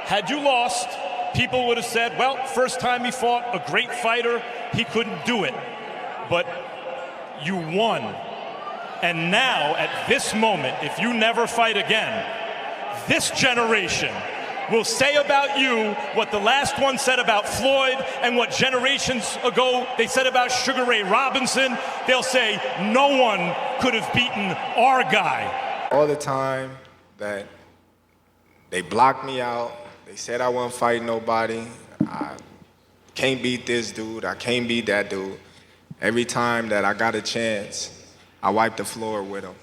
Had you lost, people would have said, well, first time he fought a great fighter, he couldn't do it. But you won. And now, at this moment, if you never fight again, this generation will say about you what the last one said about Floyd and what generations ago they said about Sugar Ray Robinson. They'll say, no one could have beaten our guy. All the time that they blocked me out, they said I wasn't fighting nobody. I can't beat this dude. I can't beat that dude. Every time that I got a chance, I wiped the floor with him.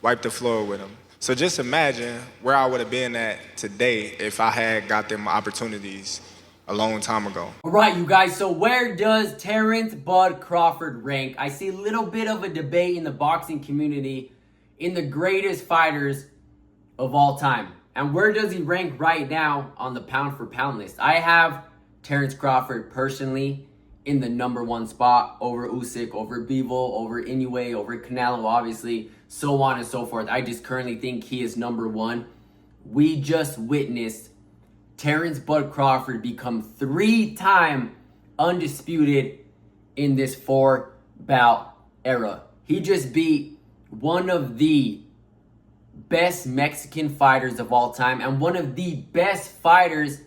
Wiped the floor with him. So just imagine where I would have been at today if I had got them opportunities a long time ago. All right, you guys, so where does Terence Bud Crawford rank? I see a little bit of a debate in the boxing community in the greatest fighters of all time. And where does he rank right now on the pound for pound list? I have Terence Crawford personally in the #1 spot over Usyk, over Bivol, over Inoue, over Canelo, obviously, so on and so forth. I just currently think he is #1. We just witnessed Terence Bud Crawford become 3-time undisputed in this 4-bout era. He just beat one of the best Mexican fighters of all time and one of the best fighters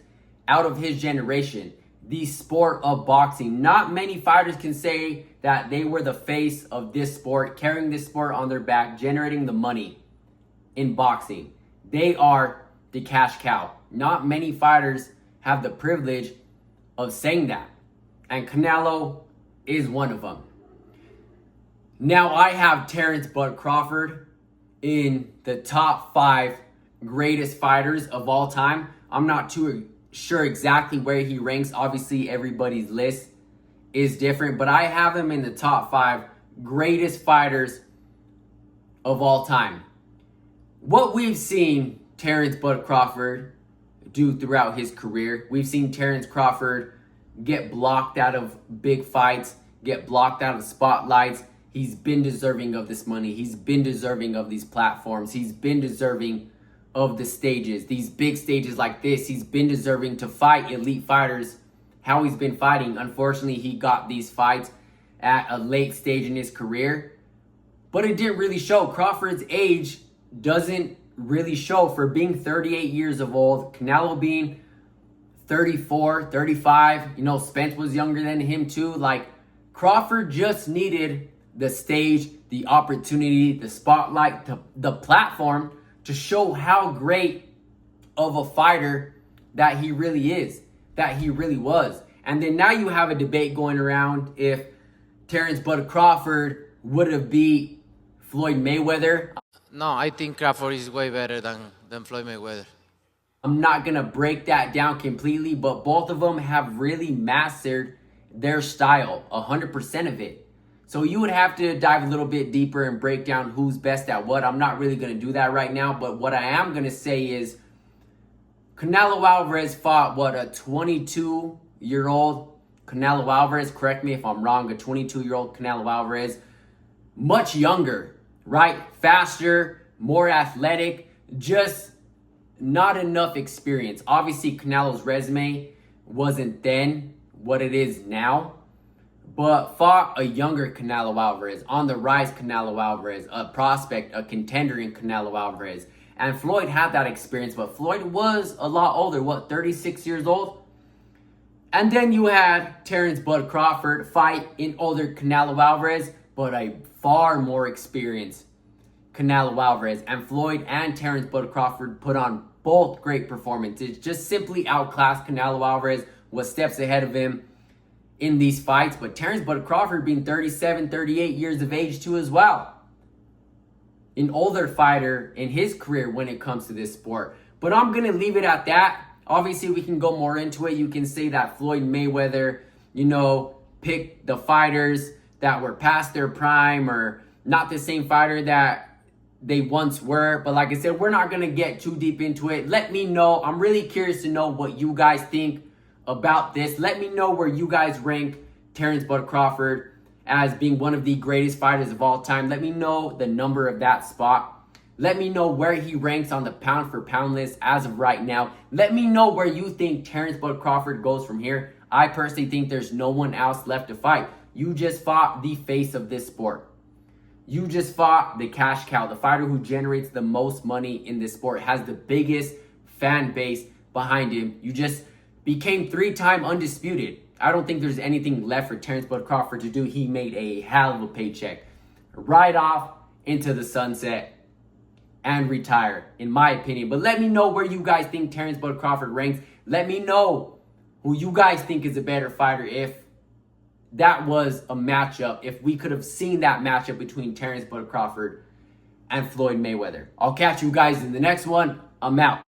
out of his generation, the sport of boxing. Not many fighters can say that they were the face of this sport, carrying this sport on their back, generating the money in boxing. They are the cash cow. Not many fighters have the privilege of saying that. And Canelo is one of them. Now I have Terence Bud Crawford in the top 5 greatest fighters of all time. I'm not too sure exactly where he ranks. Obviously, everybody's list is different, but I have him in the top 5 greatest fighters of all time. What we've seen Terence Bud Crawford do throughout his career, we've seen Terence Crawford get blocked out of big fights, get blocked out of spotlights. He's been deserving of this money. He's been deserving of these platforms. He's been deserving of the stages, these big stages like this. He's been deserving to fight elite fighters how he's been fighting. Unfortunately, he got these fights at a late stage in his career, but it didn't really show. Crawford's age doesn't really show for being 38 years of old. Canelo being 34, 35. You know, Spence was younger than him too. Like, Crawford just needed the stage, the opportunity, the spotlight, the platform to show how great of a fighter that he really is, that he really was. And then now you have a debate going around if Terence Bud Crawford would have beat Floyd Mayweather. No, I think Crawford is way better than Floyd Mayweather. I'm not going to break that down completely, but both of them have really mastered their style, 100% of it. So you would have to dive a little bit deeper and break down who's best at what. I'm not really going to do that right now, but what I am going to say is Canelo Alvarez fought, a 22-year-old Canelo Alvarez. Correct me if I'm wrong, a 22-year-old Canelo Alvarez. Much younger, right? Faster, more athletic, just not enough experience. Obviously, Canelo's resume wasn't then what it is now, but fought a younger Canelo Alvarez, on the rise Canelo Alvarez, a prospect, a contender in Canelo Alvarez. And Floyd had that experience, but Floyd was a lot older, 36 years old? And then you had Terence Bud Crawford fight in older Canelo Alvarez, but a far more experienced Canelo Alvarez. And Floyd and Terence Bud Crawford put on both great performances, just simply outclassed Canelo Alvarez, was steps ahead of him in these fights. But Terence Bud Crawford being 37, 38 years of age too as well. An older fighter in his career when it comes to this sport. But I'm going to leave it at that. Obviously, we can go more into it. You can say that Floyd Mayweather, picked the fighters that were past their prime or not the same fighter that they once were. But like I said, we're not going to get too deep into it. Let me know. I'm really curious to know what you guys think about this. Let me know where you guys rank Terence Bud Crawford as being one of the greatest fighters of all time. Let me know the number of that spot. Let me know where he ranks on the pound for pound list as of right now. Let me know where you think Terence Bud Crawford goes from here. I personally think there's no one else left to fight. You just fought the face of this sport. You just fought the cash cow, the fighter who generates the most money in this sport, has the biggest fan base behind him. You just became 3-time undisputed. I don't think there's anything left for Terence Bud Crawford to do. He made a hell of a paycheck. Right off into the sunset and retire, in my opinion. But let me know where you guys think Terence Bud Crawford ranks. Let me know who you guys think is a better fighter if that was a matchup, if we could have seen that matchup between Terence Bud Crawford and Floyd Mayweather. I'll catch you guys in the next one. I'm out.